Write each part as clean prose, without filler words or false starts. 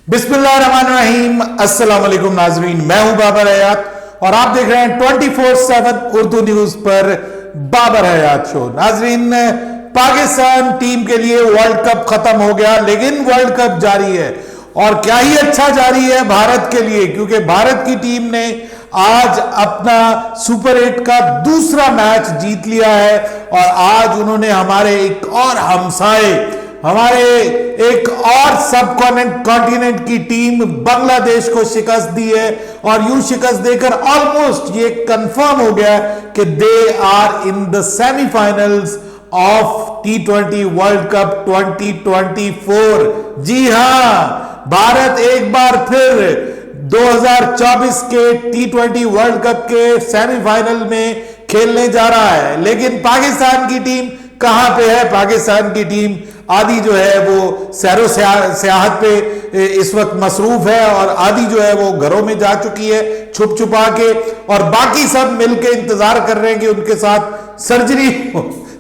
बिस्मिल्लाहिर्रहमानिर्रहीम। अस्सलाम वालेकुम नाजरीन, मैं हूं बाबर हयात और आप देख रहे हैं 24/7 उर्दू न्यूज पर बाबर हयात शो। नाजरीन, पाकिस्तान टीम के लिए वर्ल्ड कप खत्म हो गया, लेकिन वर्ल्ड कप जारी है और क्या ही अच्छा जारी है भारत के लिए, क्योंकि भारत की टीम ने आज अपना सुपर 8 का दूसरा मैच जीत लिया है और आज उन्होंने हमारे एक और हमसाए, हमारे एक और सब कॉन्टिनेंट की टीम बांग्लादेश को शिकस्त दी है और यूं शिकस्त देकर ऑलमोस्ट ये कंफर्म हो गया कि they are in the semifinals of T20 world cup 2024। जी हां, भारत एक बार फिर 2024 के T20 वर्ल्ड कप के सेमीफाइनल में खेलने जा रहा है। लेकिन पाकिस्तान की टीम कहां पे है? पाकिस्तान की टीम आधी जो है वो सैरो सियाहत पे इस वक्त मसरूफ है और आधी जो है वो घरों में जा चुकी है छुप छुपा के, और बाकी सब मिलके इंतजार कर रहे हैं कि उनके साथ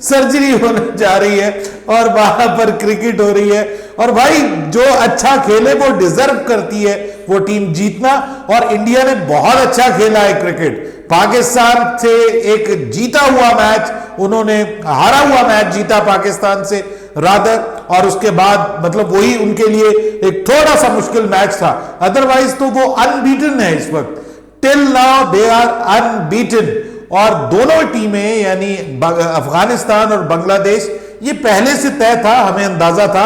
सर्जरी होने जा रही है और वहां पर क्रिकेट हो रही है। और भाई, जो अच्छा खेले वो डिजर्व करती है वो टीम जीतना, और इंडिया ने बहुत अच्छा खेला है क्रिकेट। पाकिस्तान से एक जीता हुआ मैच, उन्होंने हारा हुआ मैच जीता पाकिस्तान से रादर, और उसके बाद मतलब वही उनके लिए एक थोड़ा सा मुश्किल मैच था। अदरवाइज तो वो अनबीटन है इस वक्त, till now they are unbeaten. और दोनों टीमें यानी अफगानिस्तान और बांग्लादेश, ये पहले से तय था, हमें अंदाजा था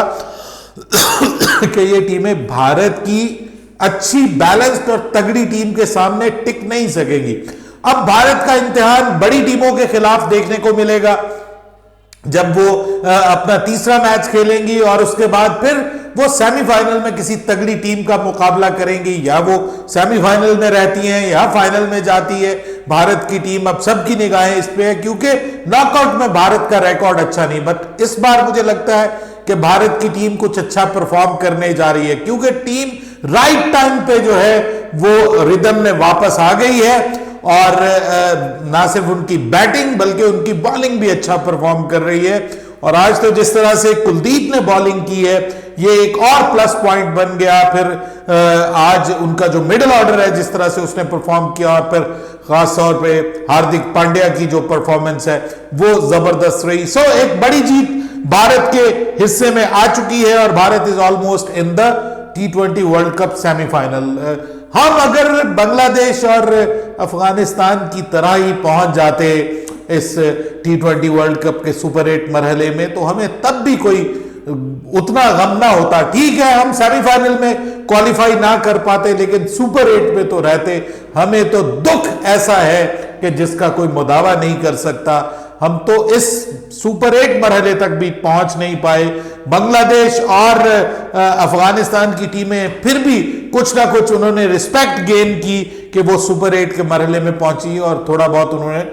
कि ये टीमें भारत की अच्छी बैलेंस्ड और तगड़ी टीम के सामने टिक नहीं सकेगी। अब भारत का इम्तिहान बड़ी टीमों के खिलाफ देखने को मिलेगा जब वो अपना तीसरा मैच खेलेंगी और उसके बाद फिर वो सेमीफाइनल में किसी तगड़ी टीम का मुकाबला करेंगी, या वो सेमीफाइनल में रहती हैं या फाइनल में जाती है भारत की टीम। अब सबकी निगाहें इस पे है क्योंकि नॉकआउट में भारत का रिकॉर्ड अच्छा नहीं, बट इस बार मुझे लगता है कि भारत की टीम कुछ अच्छा परफॉर्म करने जा रही है, क्योंकि टीम राइट टाइम पे जो है वो रिदम में वापस आ गई है और ना सिर्फ उनकी बैटिंग बल्कि उनकी बॉलिंग भी अच्छा परफॉर्म कर रही है। और आज तो जिस तरह से कुलदीप ने बॉलिंग की है, ये एक और प्लस पॉइंट बन गया। फिर आज उनका जो मिडिल ऑर्डर है जिस तरह से उसने परफॉर्म किया, और फिर खास तौर पे हार्दिक पांड्या की जो परफॉर्मेंस है वो जबरदस्त रही। सो एक बड़ी जीत भारत के हिस्से में आ चुकी है और Bharat is almost in the T20 world cup semifinal. हम अगर बांग्लादेश और अफगानिस्तान की तरह ही पहुंच जाते इस T20 वर्ल्ड कप के सुपर 8 मरहले में, तो हमें तब भी कोई उतना गम ना होता। ठीक है, हम सेमीफाइनल में क्वालिफाई ना कर पाते, लेकिन सुपर 8 में तो रहते। हमें तो दुख ऐसा है कि जिसका कोई मुदावा नहीं कर सकता। हम तो इस सुपर 8 मरहले तक भी पहुंच नहीं पाए। बांग्लादेश और अफगानिस्तान की टीमें फिर भी कुछ ना कुछ उन्होंने रिस्पेक्ट गेन की कि वो सुपर 8 के मरहले में पहुंची और थोड़ा बहुत उन्होंने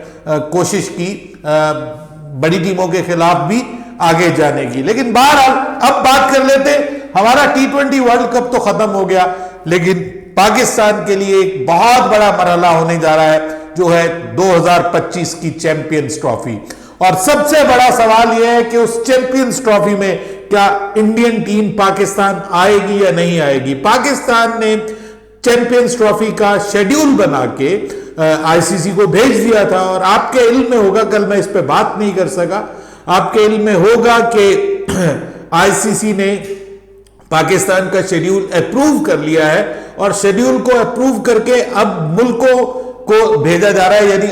कोशिश की बड़ी टीमों के खिलाफ भी आगे जाने की। लेकिन बहरहाल अब बात कर लेते, हमारा T20 वर्ल्ड कप तो खत्म हो गया, लेकिन पाकिस्तान के लिए एक बहुत बड़ा मरहला होने जा रहा है जो है 2025 की चैंपियंस ट्रॉफी। और सबसे बड़ा सवाल यह है कि उस चैंपियंस ट्रॉफी में क्या इंडियन टीम पाकिस्तान आएगी या नहीं आएगी। पाकिस्तान ने चैंपियंस ट्रॉफी का शेड्यूल बना के आईसीसी को भेज दिया था, और आपके इल्म में होगा, कल मैं इस पे बात नहीं कर सका, आपके इल्म में होगा कि आईसीसी ने पाकिस्तान का शेड्यूल अप्रूव कर लिया है और शेड्यूल को अप्रूव करके अब मुल्कों को भेजा जा रहा है, यानी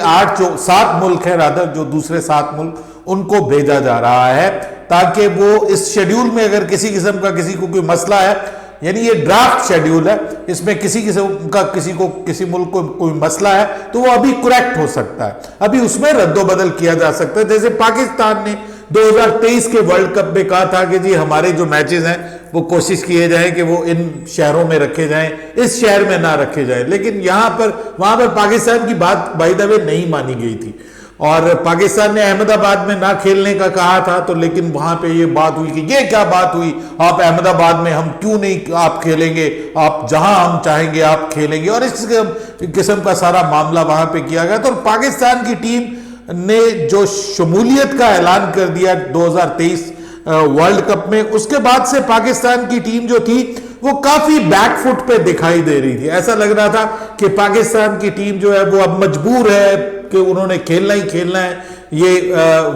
7 मुल्क है रादर, जो दूसरे 7 मुल्क उनको भेजा जा रहा है, ताकि वो इस शेड्यूल में अगर किसी किस्म का किसी को कोई मसला है, यानी ये ड्राफ्ट शेड्यूल है, इसमें किसी किस्म का किसी मुल्क को कोई मसला है तो वो अभी करेक्ट हो सकता है, अभी उसमें रद्दोबदल किया जा सकता है। जैसे पाकिस्तान ने 2023 के वर्ल्ड कप में कहा था कि जी हमारे जो मैचेस हैं वो कोशिश किए जाएं कि वो इन शहरों में रखे जाएं, इस शहर में ना रखे जाएं, लेकिन वहां पर पाकिस्तान की बात बाय द वे नहीं मानी गई थी और पाकिस्तान ने अहमदाबाद में ना खेलने का कहा था। तो लेकिन वहां पे ये बात हुई कि ये क्या बात हुई, आप अहमदाबाद में, हम क्यों नहीं आप खेलेंगे, आप जहां हम चाहेंगे आप खेलेंगे, और इस किस्म का सारा मामला वहां पे किया गया। तो पाकिस्तान की टीम ने जो शमूलियत का ऐलान कर दिया 2023 वर्ल्ड कप में, उसके बाद से पाकिस्तान की टीम जो थी वो काफी बैकफुट पे दिखाई दे रही थी। ऐसा लग रहा था कि पाकिस्तान की टीम जो है वो अब मजबूर है कि उन्होंने खेलना ही खेलना है ये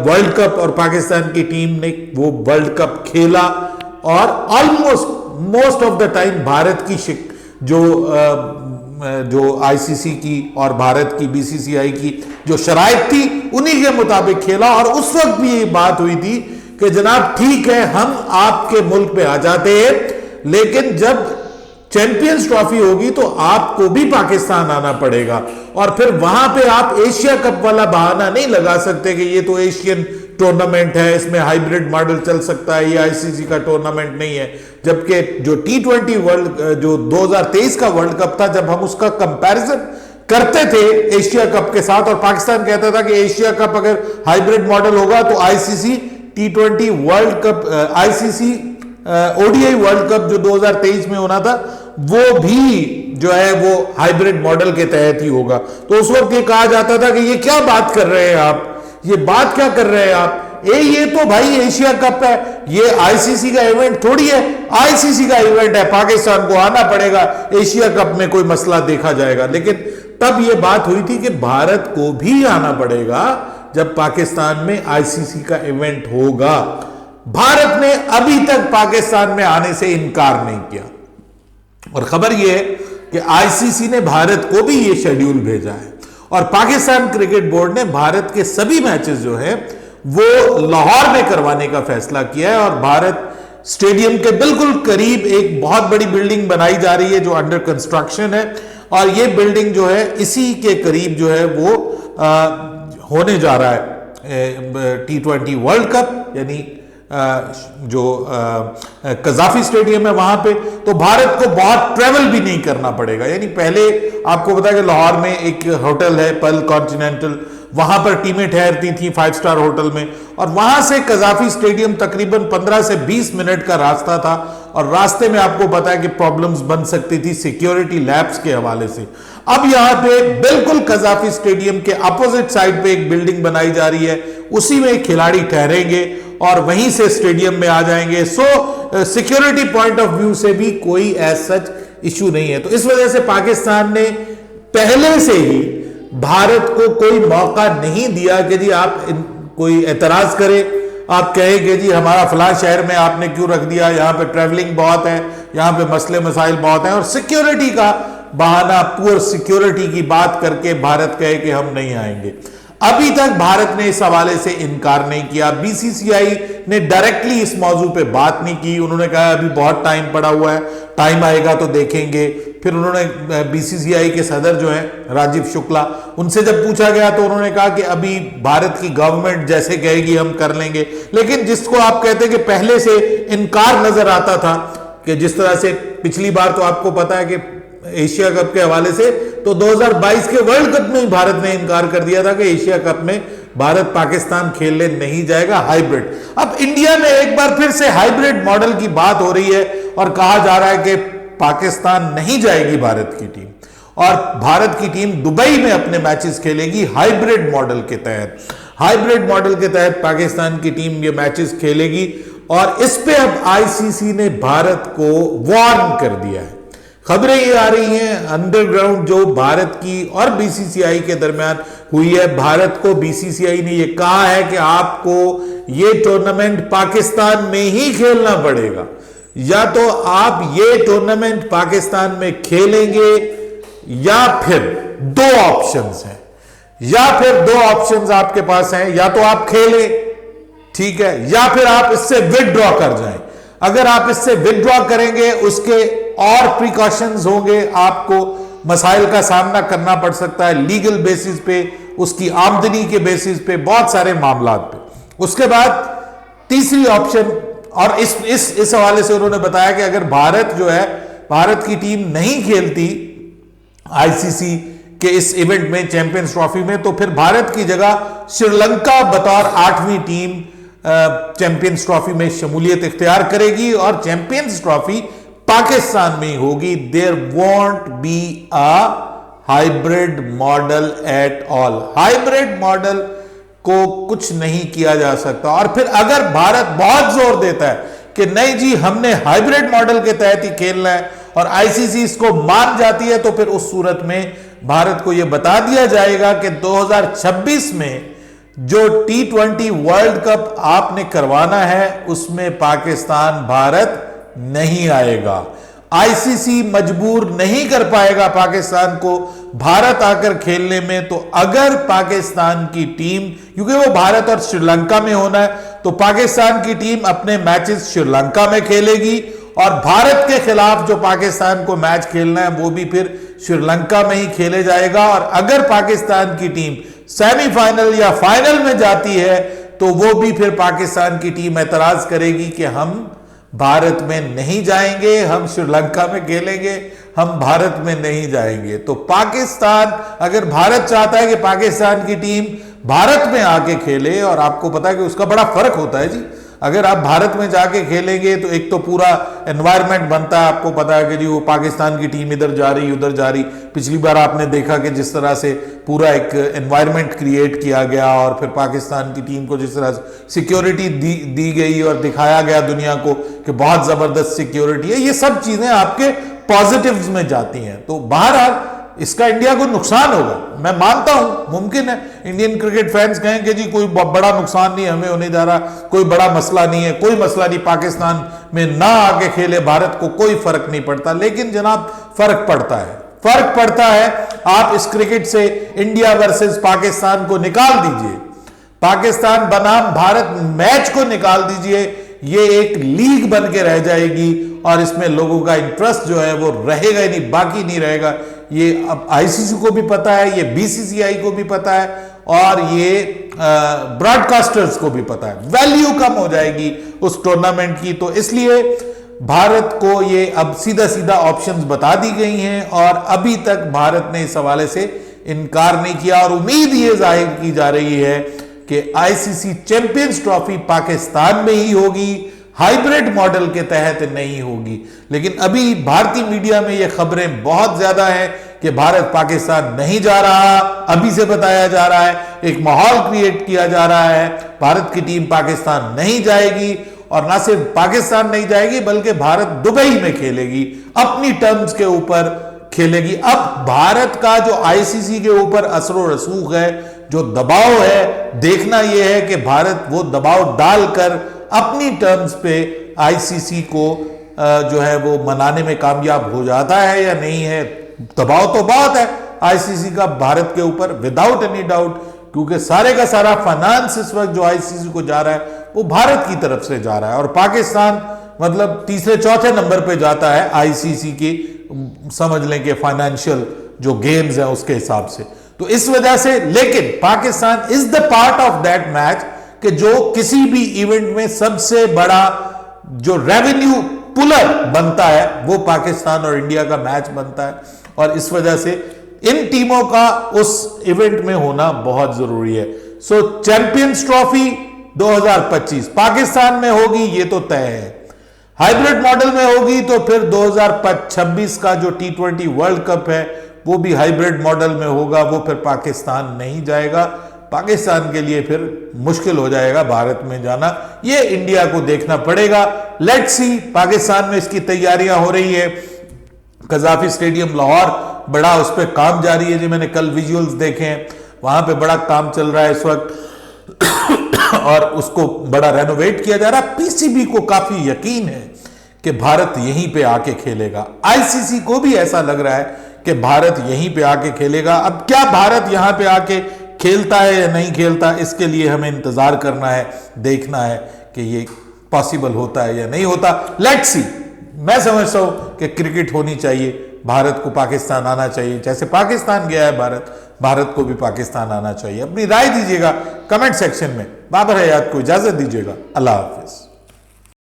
वर्ल्ड कप, और पाकिस्तान की टीम ने वो वर्ल्ड कप खेला और almost most of the time Bharat की जो आईसीसी की और भारत की बीसीसीआई की जो शराइत थी उन्हीं के मुताबिक खेला। और उस वक्त भी ये बात हुई थी कि जनाब ठीक है हम आपके मुल्क में आ जाते हैं, लेकिन जब चैंपियंस ट्रॉफी होगी तो आपको भी पाकिस्तान आना पड़ेगा, और फिर वहां पे आप एशिया कप वाला बहाना नहीं लगा सकते कि ये तो एशियन टूर्नामेंट है, इसमें हाइब्रिड मॉडल चल सकता है, ये आईसीसी का टूर्नामेंट नहीं है। जबकि जो T20 वर्ल्ड जो 2023 का वर्ल्ड कप था, जब हम उसका कंपैरिजन करते थे एशिया कप के साथ, और पाकिस्तान कहता था कि एशिया कप अगर हाइब्रिड मॉडल होगा तो ICC T20 world cup, ICC ODI world cup जो 2023 में होना था वो भी जो है वो हाइब्रिड मॉडल के तहत ही होगा। तो उस वक्त ये कहा जाता था कि ये क्या बात कर रहे हैं आप, ये बात क्या कर रहे हैं आप, ये तो भाई एशिया कप है, ये आईसीसी का इवेंट थोड़ी है, आईसीसी का इवेंट है, पाकिस्तान को आना पड़ेगा, एशिया कप में कोई मसला देखा जाएगा। लेकिन तब यह बात हुई थी कि भारत को भी आना पड़ेगा जब पाकिस्तान में आईसीसी का इवेंट होगा। भारत ने अभी तक पाकिस्तान में आने से इनकार नहीं किया, और खबर यह है कि आईसीसी ने भारत को भी यह शेड्यूल भेजा है, और पाकिस्तान क्रिकेट बोर्ड ने भारत के सभी मैचेस जो है वो लाहौर में करवाने का फैसला किया है। और भारत स्टेडियम के बिल्कुल करीब एक बहुत बड़ी बिल्डिंग बनाई जा रही है जो अंडर कंस्ट्रक्शन है, और ये बिल्डिंग जो है इसी के करीब जो है वो होने जा रहा है T20 वर्ल्ड कप, यानी जो कजाफी स्टेडियम है वहां पे। तो भारत को बहुत ट्रेवल भी नहीं करना पड़ेगा, यानी पहले आपको पता है कि लाहौर में एक होटल है पर्ल कॉन्टिनेंटल, वहां पर टीमें ठहरती थी 5 स्टार होटल में, और वहां से कजाफी स्टेडियम तकरीबन 15 से 20 मिनट का रास्ता था, और रास्ते में आपको पता है कि प्रॉब्लम्स बन सकती थी सिक्योरिटी लैब्स के हवाले से। अब यहां पे बिल्कुल कजाफी स्टेडियम के अपोजिट साइड पे एक बिल्डिंग बनाई जा रही है, उसी में खिलाड़ी ठहरेंगे और वहीं से स्टेडियम में आ जाएंगे। सो सिक्योरिटी पॉइंट ऑफ व्यू से भी कोई एज सच इश्यू नहीं है। तो इस वजह से पाकिस्तान ने पहले से ही भारत को कोई मौका नहीं दिया कि जी आप कोई एतराज करें, आप कहें कि जी हमारा फलां शहर में आपने क्यों रख दिया, यहां पे ट्रैवलिंग बहुत है, यहां पे मसले मसाइल बहुत हैं, और सिक्योरिटी का बहाना, पुअर सिक्योरिटी की बात करके भारत कहे कि हम नहीं आएंगे। अभी तक भारत ने इस हवाले से इनकार नहीं किया। बीसीसीआई ने डायरेक्टली इस मौजू पे बात नहीं की, उन्होंने कहा अभी बहुत टाइम पड़ा हुआ है, टाइम आएगा तो देखेंगे। फिर उन्होंने बीसीसीआई के सदर जो हैं राजीव शुक्ला, उनसे जब पूछा गया तो उन्होंने कहा कि अभी भारत की गवर्नमेंट जैसे कहेगी हम कर लेंगे। लेकिन जिसको आप कहते हैं कि पहले से इनकार नजर आता था, कि जिस तरह से पिछली बार तो आपको पता है कि एशिया कप के हवाले से तो 2022 के वर्ल्ड कप में ही भारत ने इनकार कर दिया था कि एशिया कप में भारत पाकिस्तान खेलने नहीं जाएगा हाइब्रिड। अब इंडिया में एक बार फिर से हाइब्रिड मॉडल की बात हो रही है, और कहा जा रहा है कि पाकिस्तान नहीं जाएगी भारत की टीम, और भारत की टीम दुबई में अपने मैचेस खेलेगी हाइब्रिड मॉडल के तहत। हाइब्रिड मॉडल के तहत पाकिस्तान की टीम ये मैचेस खेलेगी, और इस पे अब आईसीसी ने भारत को वार्न कर दिया है। खबरें ये आ रही हैं अंडरग्राउंड जो भारत की और बीसीसीआई के दरमियान हुई है। भारत को बीसीसीआई ने ये कहा है कि आपको ये टूर्नामेंट पाकिस्तान में ही खेलना पड़ेगा, या तो आप ये टूर्नामेंट पाकिस्तान में खेलेंगे, या फिर दो ऑप्शंस हैं, या फिर दो ऑप्शंस आपके पास हैं, या तो आप खेलें, ठीक है, या फिर आप इससे विथड्रॉ कर जाएं। अगर आप इससे विथड्रॉ करेंगे उसके और प्रिकॉशंस होंगे, आपको मसाइल का सामना करना पड़ सकता है लीगल बेसिस पे, उसकी आमदनी के बेसिस पे, बहुत सारे मामलात पे। उसके बाद तीसरी ऑप्शन, और इस हवाले से उन्होंने बताया कि अगर भारत जो है, भारत की टीम नहीं खेलती आईसीसी के इस इवेंट में, चैंपियंस ट्रॉफी में, तो फिर भारत की जगह श्रीलंका बतौर 8वीं टीम चैंपियंस ट्रॉफी में शमूलियत इख्तियार करेगी, और चैंपियंस ट्रॉफी पाकिस्तान में होगी। There won't be a hybrid model at all. Hybrid model को कुछ नहीं किया जा सकता। और फिर अगर भारत बहुत जोर देता है कि नहीं जी हमने हाइब्रिड मॉडल के तहत ही खेलना है और आईसीसी इसको मान जाती है, तो फिर उस सूरत में भारत को यह बता दिया जाएगा कि 2026 में जो T20 वर्ल्ड कप आपने करवाना है उसमें पाकिस्तान भारत नहीं आएगा। आईसीसी मजबूर नहीं कर पाएगा पाकिस्तान को भारत आकर खेलने में। तो अगर पाकिस्तान की टीम, क्योंकि वो भारत और श्रीलंका में होना है, तो पाकिस्तान की टीम अपने मैचेस श्रीलंका में खेलेगी और भारत के खिलाफ जो पाकिस्तान को मैच खेलना है वो भी फिर श्रीलंका में ही खेले जाएगा। और अगर पाकिस्तान की टीम सेमीफाइनल या फाइनल में जाती है तो वो भी फिर पाकिस्तान की टीम एतराज करेगी कि हम भारत में नहीं जाएंगे, हम श्रीलंका में खेलेंगे, हम भारत में नहीं जाएंगे। तो पाकिस्तान, अगर भारत चाहता है कि पाकिस्तान की टीम भारत में आके खेले, और आपको पता है कि उसका बड़ा फर्क होता है जी, अगर आप भारत में जाके खेलेंगे तो एक तो पूरा एनवायरनमेंट बनता है, आपको पता है कि जी वो पाकिस्तान की टीम इधर जा रही उधर जा रही। पिछली बार आपने देखा कि जिस तरह से पूरा एक एनवायरनमेंट क्रिएट किया गया और फिर पाकिस्तान की टीम को जिस तरह से सिक्योरिटी दी गई और दिखाया गया दुनिया को कि बहुत जबरदस्त सिक्योरिटी है, ये सब चीजें आपके पॉजिटिव्स में जाती हैं। तो बहरहाल इसका इंडिया को नुकसान होगा, मैं मानता हूं, मुमकिन है इंडियन क्रिकेट फैंस कहें कि जी कोई बड़ा नुकसान नहीं हमें होने जा रहा, कोई बड़ा मसला नहीं है, कोई मसला नहीं, पाकिस्तान में ना आके खेले भारत को कोई फर्क नहीं पड़ता। लेकिन जनाब फर्क पड़ता है, फर्क पड़ता है। आप इस क्रिकेट से इंडिया वर्सेस पाकिस्तान को निकाल दीजिए, पाकिस्तान बनाम भारत मैच को निकाल दीजिए, ये एक लीग बन के रह जाएगी और इसमें लोगों का इंटरेस्ट जो है वो रहेगा ही नहीं, बाकी नहीं रहेगा। ये अब आईसीसी को भी पता है, ये बीसीसीआई को भी पता है और ये ब्रॉडकास्टर्स को भी पता है। वैल्यू कम हो जाएगी उस टूर्नामेंट की। तो इसलिए भारत को ये अब सीधा सीधा ऑप्शंस बता दी गई हैं और अभी तक भारत ने इस हवाले से इनकार नहीं किया और उम्मीद ये जाहिर की जा रही है कि आईसीसी चैंपियंस ट्रॉफी पाकिस्तान में ही होगी, हाइब्रिड मॉडल के तहत नहीं होगी। लेकिन अभी भारतीय मीडिया में ये खबरें बहुत ज्यादा हैं कि भारत पाकिस्तान नहीं जा रहा, अभी से बताया जा रहा है, एक माहौल क्रिएट किया जा रहा है, भारत की टीम पाकिस्तान नहीं जाएगी और ना सिर्फ पाकिस्तान नहीं जाएगी बल्कि भारत दुबई में खेलेगी, अपनी टर्म्स के ऊपर खेलेगी। अब भारत का जो आईसीसी के ऊपर असर रसूख है, जो दबाव है, देखना यह है कि भारत वो दबाव डालकर अपनी टर्म्स पे आईसीसी को जो है वो मनाने में कामयाब हो जाता है या नहीं है। दबाव तो बहुत है आईसीसी का भारत के ऊपर, विदाउट एनी डाउट, क्योंकि सारे का सारा फाइनेंस इस वक्त जो आईसीसी को जा रहा है वो भारत की तरफ से जा रहा है और पाकिस्तान मतलब तीसरे चौथे नंबर पे जाता है आईसीसी की, समझ लें कि फाइनेंशियल जो गेम्स हैं उसके हिसाब से। तो इस वजह से, लेकिन Pakistan is the part of that match कि जो किसी भी इवेंट में सबसे बड़ा जो रेवेन्यू पुलर बनता है वो पाकिस्तान और इंडिया का मैच बनता है और इस वजह से इन टीमों का उस इवेंट में होना बहुत जरूरी है। सो चैंपियंस ट्रॉफी 2025 पाकिस्तान में होगी, ये तो तय है। हाइब्रिड मॉडल में होगी तो फिर 2026 का जो T20 वर्ल्ड कप है वो भी हाइब्रिड मॉडल में होगा, वो फिर पाकिस्तान नहीं जाएगा। पाकिस्तान के लिए फिर मुश्किल हो जाएगा भारत में जाना, ये इंडिया को देखना पड़ेगा। लेट्स सी, पाकिस्तान में इसकी तैयारियां हो रही है। कजाफी स्टेडियम लाहौर बड़ा उस पर काम जारी है जी, मैंने कल विजुअल्स देखे हैं, वहां पे बड़ा काम चल रहा है इस वक्त और उसको बड़ा रेनोवेट किया जा रहा है। पीसीबी को काफी यकीन है कि भारत यहीं पे आके खेलेगा, आईसीसी को भी ऐसा लग रहा है कि भारत यहीं पे आके खेलेगा। अब क्या भारत यहां पे आके खेलता है या नहीं खेलता, इसके लिए हमें इंतजार करना है, देखना है कि ये पॉसिबल होता है या नहीं होता। लेट्स सी, मैं समझता हूं कि क्रिकेट होनी चाहिए, भारत को पाकिस्तान आना चाहिए, जैसे पाकिस्तान गया है भारत को भी पाकिस्तान आना चाहिए। अपनी राय दीजिएगा कमेंट सेक्शन में। बाबर हयात को इजाजत दीजिएगा, अल्लाह हाफिज।